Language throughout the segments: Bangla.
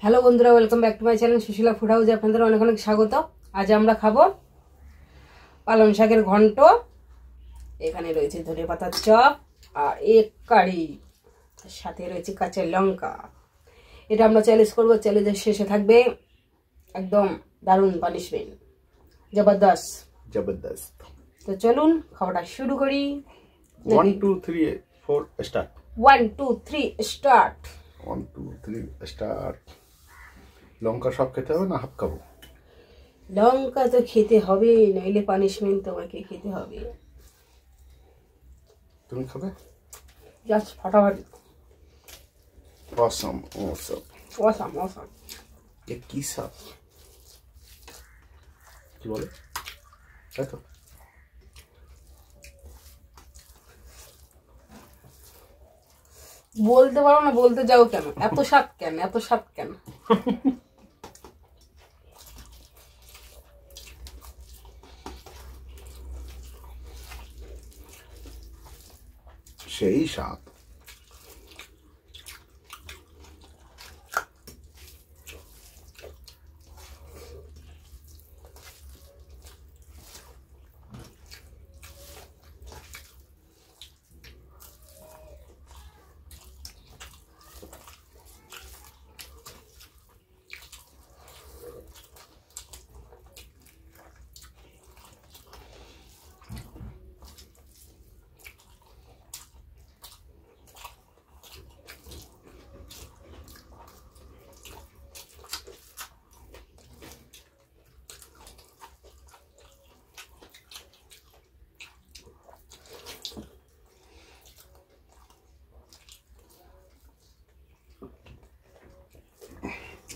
হ্যালো বন্ধুরা, welcome back to my channel Sushila food হাউসে আপনাদের অনেক অনেক স্বাগত। আজ আমরা খাবো পালং শাকের ঘন্ট। এখানে রয়েছে ধনে পাতার চপ আর এক কারি, সাথে রয়েছে কাঁচা লঙ্কা। এটা আমরা চ্যালেঞ্জ করবো। চ্যালেঞ্জের শেষে থাকবে একদম দারুণ পানিশমেন্ট, জবরদস্ত जबरदस्त। তো চলুন খাওয়াটা শুরু করি। 1 2 3 4 স্টার্ট। 1 2 3 স্টার্ট। 1 2 3 স্টার্ট। লঙ্কা সব খেতে হবে না হাফ খাবো? লঙ্কা তো খেতে হবে, নইলে পানিশমেন্ট তোমাকে খেতে হবে। তুমি খাবে? জাস্ট ফাটাফাটি। অসম অসম অসাম অসাম। এ কি সাপ? কি বলে? তাই তো। বলতে পারো না, বলতে যাও কেন? এত স্বাদ কেন? এত স্বাদ কেন? সেই সাপ।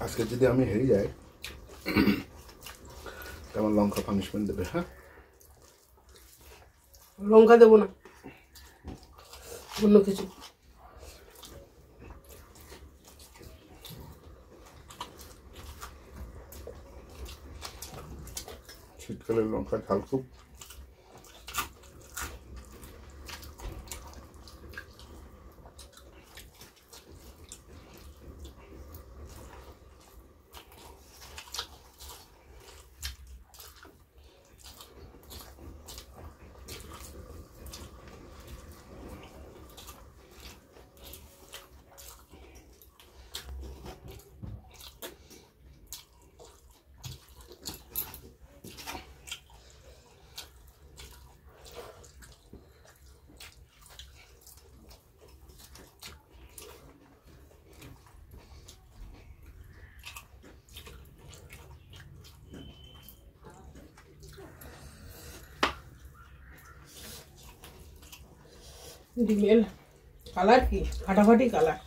আজকে যদি আমি হেরে যাই তেমন লঙ্কা পানিশমেন্ট দেবে। হ্যাঁ, লঙ্কা দেবো না, অন্য কিছু। শীতকালের লঙ্কা ঝাল খুব। ডিমের কালার কি ফাটাফাটি কালার।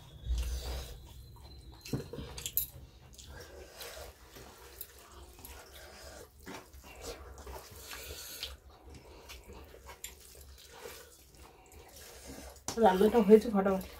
রান্নাটা হয়েছে ফাটাফাটি।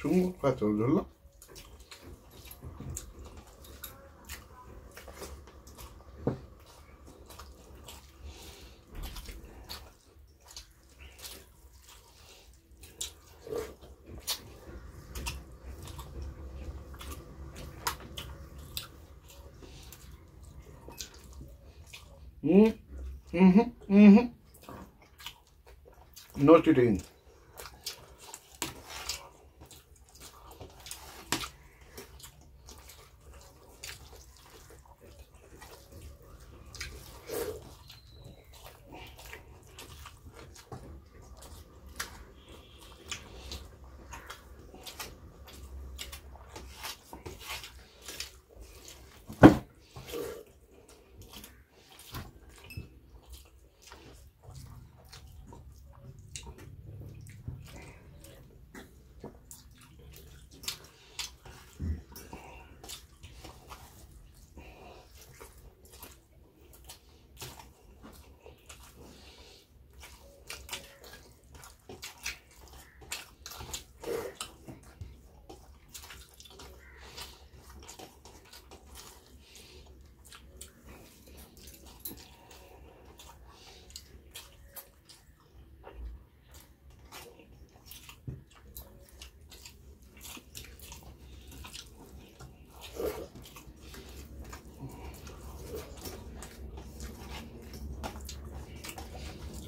সুন্দর কাঁচা ধরলো। No cheating.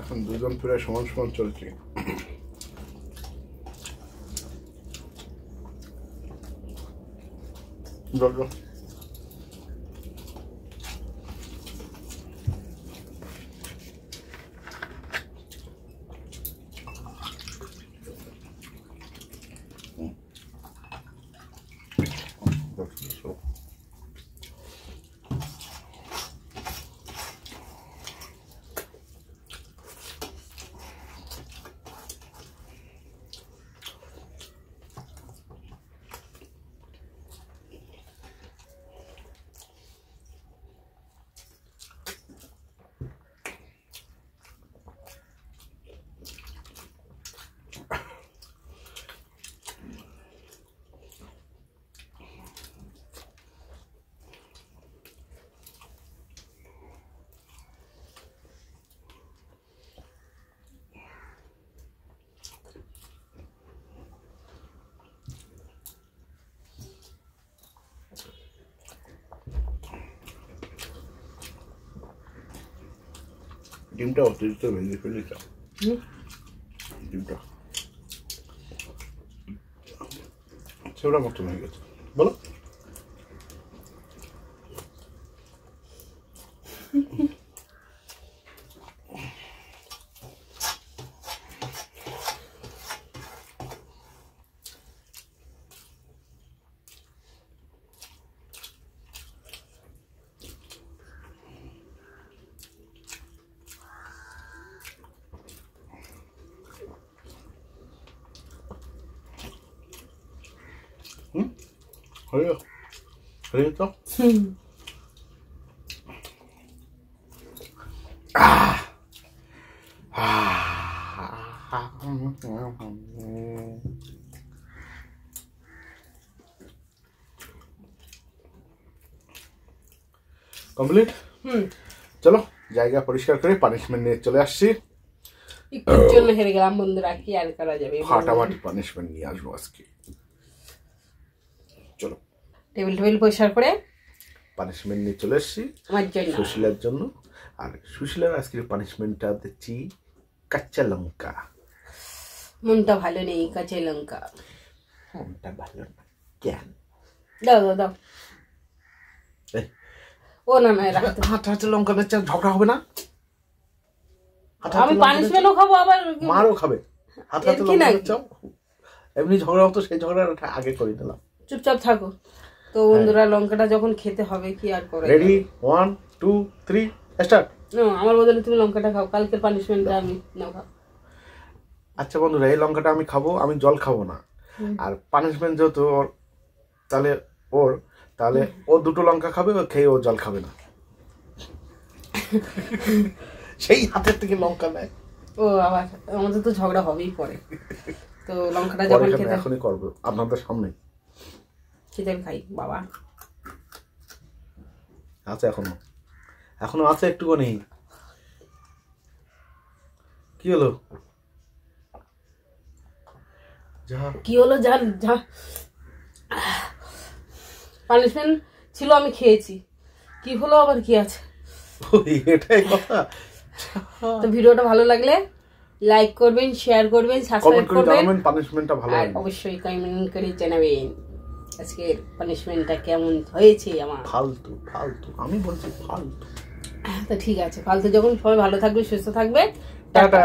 এখন দুজন প্রায় সমান সমান চলছে। ডিমটা অতিরিক্ত ভেজে ফেলেছ, ডিমটা সেটা মতন হয়ে গেছে। বলো হয়ে তো কমপ্লিট। চলো জায়গা পরিষ্কার করে পানিশমেন্ট নিয়ে চলে আসছি। একটুর জন্য হেরে গেলাম বন্ধুরা, কি আর করা যাবে, ফাটাফাটি পানিশমেন্ট নিয়ে আসবো আজকে। চলো টেবিল পরিষ্কার করে পানিশমেন্ট নিয়ে চলে এসছি আমার জন্য, সুশীলার জন্য। আর সুশীলার আজকের পানিশমেন্টটা দিচ্ছি কাঁচা লঙ্কা। মনটা ভালো নেই, কাঁচা লঙ্কা। মনটা ভালো না কেন? দাও দাও দাও। ও না না, হাতে হাতে লঙ্কা বেচা ঝগড়া হবে না? আমি পানিশমেন্টও খাবো আবার মারও খাবে। হাতে হাতে লঙ্কা বেচাও, এমনি ঝগড়া হতো, সেই ঝগড়াটা আগে করে দিলাম। চুপচাপ থাকো। তো বন্ধুরা লঙ্কাটা যখন খেতে হবে কি আর করে। Ready 1 2 3 start. আমার বদলে তুমি লঙ্কাটা খাও, কালকে পানিশমেন্টটা আমি নাও খাও। আচ্ছা বন্ধুরা, এই লঙ্কাটা আমি খাবো, আমি জল খাবো না। আর পানিশমেন্ট যেহেতু ওর, তাহলে ও দুটো লঙ্কা খাবে, ও খেয়ে ও জল খাবে না। সেই হাতের থেকে লঙ্কা নেয়। ও আবার আমাদের তো ঝগড়া হবেই পরে। তো লঙ্কাটা যখন খেতে, এখনই করবো আপনাদের সামনে। খেতে খাই বাবা। আছে এখনো আছে একটুখানি। কি হলো জান যা পানিশমেন্ট ছিল, আমি খেয়েছি, কি হলো আবার কি আছে, এটাই কথা। তো ভিডিওটা ভালো লাগলে লাইক করবেন, শেয়ার করবেন, সাবস্ক্রাইব করবেন, পানিশমেন্টটা ভালো আর অবশ্যই কমেন্ট করে জানাবেন আজকের পানিশমেন্টটা কেমন হয়েছে। আমার ফালতু আমি বলছি ফালতু। তো ঠিক আছে, ফালতু যখন সবাই ভালো থাকবে, সুস্থ থাকবে, টাটা।